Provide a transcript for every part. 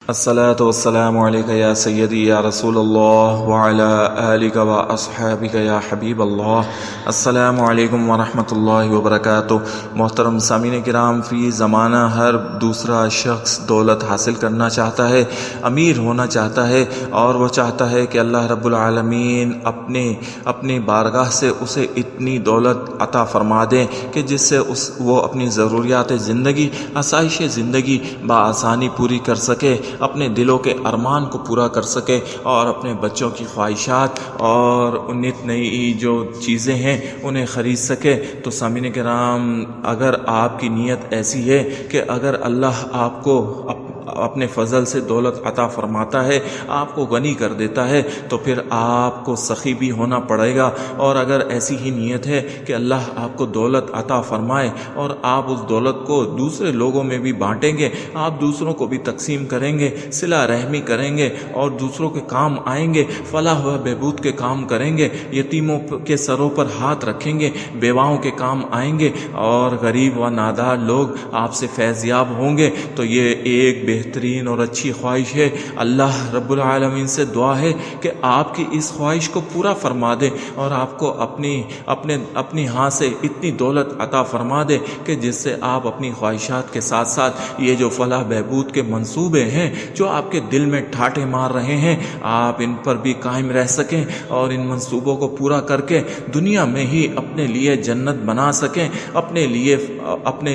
الصلاۃ والسلام علیک یا سیدی یا رسول اللہ وعلی آلک و اصحابک یا حبیب اللہ۔ السلام علیکم ورحمۃ اللہ وبرکاتہ۔ محترم سامعین کرام، فی زمانہ ہر دوسرا شخص دولت حاصل کرنا چاہتا ہے، امیر ہونا چاہتا ہے، اور وہ چاہتا ہے کہ اللہ رب العالمین اپنی بارگاہ سے اسے اتنی دولت عطا فرما دیں کہ جس سے وہ اپنی ضروریات زندگی، آسائش زندگی بآسانی پوری کر سکے، اپنے دلوں کے ارمان کو پورا کر سکے، اور اپنے بچوں کی خواہشات اور نت نئی جو چیزیں ہیں انہیں خرید سکے۔ تو سامعین کرام، اگر آپ کی نیت ایسی ہے کہ اگر اللہ آپ کو اپنے فضل سے دولت عطا فرماتا ہے، آپ کو غنی کر دیتا ہے، تو پھر آپ کو سخی بھی ہونا پڑے گا۔ اور اگر ایسی ہی نیت ہے کہ اللہ آپ کو دولت عطا فرمائے اور آپ اس دولت کو دوسرے لوگوں میں بھی بانٹیں گے، آپ دوسروں کو بھی تقسیم کریں گے، صلہ رحمی کریں گے، اور دوسروں کے کام آئیں گے، فلاح و بہبود کے کام کریں گے، یتیموں کے سروں پر ہاتھ رکھیں گے، بیواؤں کے کام آئیں گے، اور غریب و نادار لوگ آپ سے فیض یاب ہوں گے، تو یہ ایک بہترین اور اچھی خواہش ہے۔ اللہ رب العالمین سے دعا ہے کہ آپ کی اس خواہش کو پورا فرما دے، اور آپ کو اپنی ہاں سے اتنی دولت عطا فرما دے کہ جس سے آپ اپنی خواہشات کے ساتھ ساتھ یہ جو فلاح بہبود کے منصوبے ہیں جو آپ کے دل میں ٹھاٹے مار رہے ہیں، آپ ان پر بھی قائم رہ سکیں، اور ان منصوبوں کو پورا کر کے دنیا میں ہی اپنے لیے جنت بنا سکیں، اپنے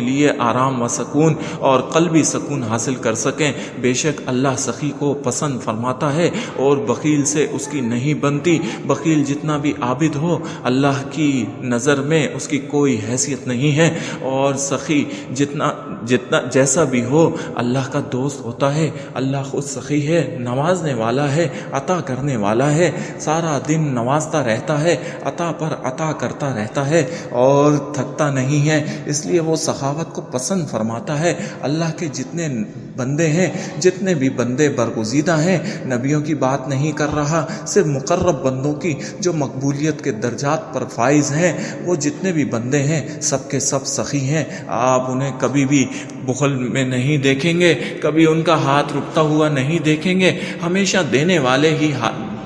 لیے آرام و سکون اور قلبی سکون حاصل کر سکیں۔ بے شک اللہ سخی کو پسند فرماتا ہے، اور بخیل سے اس کی نہیں بنتی۔ بخیل جتنا بھی عابد ہو، اللہ کی نظر میں اس کی کوئی حیثیت نہیں ہے، اور سخی جیسا بھی ہو اللہ کا دوست ہوتا ہے۔ اللہ خود سخی ہے، نوازنے والا ہے، عطا کرنے والا ہے، سارا دن نوازتا رہتا ہے، عطا پر عطا کرتا رہتا ہے، اور تھکتا نہیں ہے، اس لیے وہ سخاوت کو پسند فرماتا ہے۔ اللہ کے جتنے بندے ہیں، جتنے بھی بندے برگزیدہ ہیں، نبیوں کی بات نہیں کر رہا، صرف مقرب بندوں کی جو مقبولیت کے درجات پر فائز ہیں، وہ جتنے بھی بندے ہیں سب کے سب سخی ہیں۔ آپ انہیں کبھی بھی بخل میں نہیں دیکھیں گے، کبھی ان کا ہاتھ رکتا ہوا نہیں دیکھیں گے، ہمیشہ دینے والے ہی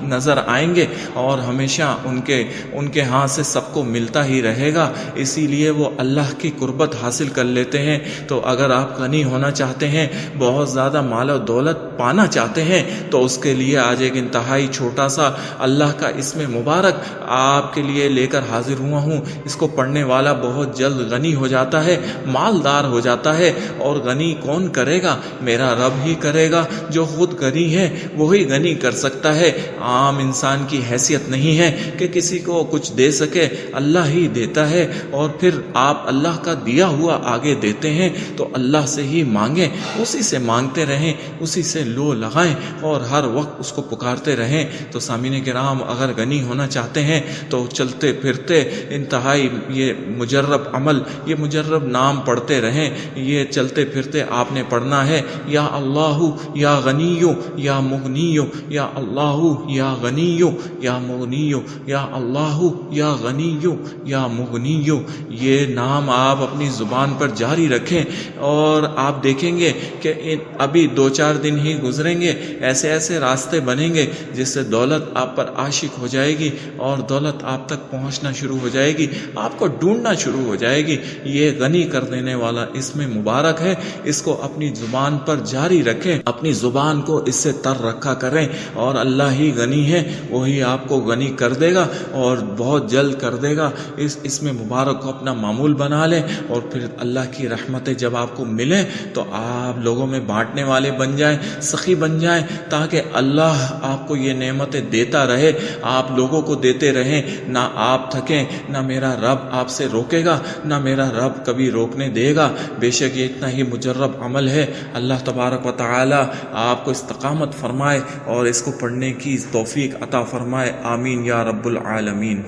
نظر آئیں گے، اور ہمیشہ ان کے ہاتھ سے سب کو ملتا ہی رہے گا۔ اسی لیے وہ اللہ کی قربت حاصل کر لیتے ہیں۔ تو اگر آپ غنی ہونا چاہتے ہیں، بہت زیادہ مال و دولت پانا چاہتے ہیں، تو اس کے لیے آج ایک انتہائی چھوٹا سا اللہ کا اسم مبارک آپ کے لیے لے کر حاضر ہوا ہوں۔ اس کو پڑھنے والا بہت جلد غنی ہو جاتا ہے، مالدار ہو جاتا ہے۔ اور غنی کون کرے گا؟ میرا رب ہی کرے گا۔ جو خود غنی ہے وہی غنی کر سکتا ہے۔ عام انسان کی حیثیت نہیں ہے کہ کسی کو کچھ دے سکے، اللہ ہی دیتا ہے۔ اور پھر آپ اللہ کا دیا ہوا آگے دیتے ہیں، تو اللہ سے ہی مانگیں، اسی سے مانگتے رہیں، اسی سے لو لگائیں، اور ہر وقت اس کو پکارتے رہیں۔ تو سامعین کرام، اگر غنی ہونا چاہتے ہیں تو چلتے پھرتے انتہائی یہ مجرب عمل، یہ مجرب نام پڑھتے رہیں۔ یہ چلتے پھرتے آپ نے پڑھنا ہے، یا اللہ یا غنیو یا مغنیو، یا اللہ یا غنیو یا مغنیو، یا اللہ یا غنیو یا مغنیو۔ یہ نام آپ اپنی زبان پر جاری رکھیں، اور آپ دیکھیں گے کہ ابھی 2-4 دن ہی گزریں گے، ایسے ایسے راستے بنیں گے جس سے دولت آپ پر عاشق ہو جائے گی، اور دولت آپ تک پہنچنا شروع ہو جائے گی، آپ کو ڈھونڈنا شروع ہو جائے گی۔ یہ غنی کر دینے والا اسم مبارک ہے، اس کو اپنی زبان پر جاری رکھیں، اپنی زبان کو اس سے تر رکھا کریں، اور اللہ ہی غنی ہے، وہی آپ کو غنی کر دے گا، اور بہت جلد کر دے گا۔ اس اسم مبارک کو اپنا معمول بنا لیں، اور پھر اللہ کی رحمتیں جب آپ کو ملیں تو آپ لوگوں میں بانٹنے والے بن جائیں، سخی بن جائیں، تاکہ اللہ آپ کو یہ نعمتیں دیتا رہے، آپ لوگوں کو دیتے رہیں، نہ آپ تھکیں، نہ میرا رب آپ سے روکے گا، نہ میرا رب کبھی روکنے دے گا۔ بے شک یہ اتنا ہی مجرب عمل ہے۔ اللہ تبارک و تعالی آپ کو استقامت فرمائے، اور اس کو پڑھنے کی توفیق عطا فرمائے۔ آمین یا رب العالمین۔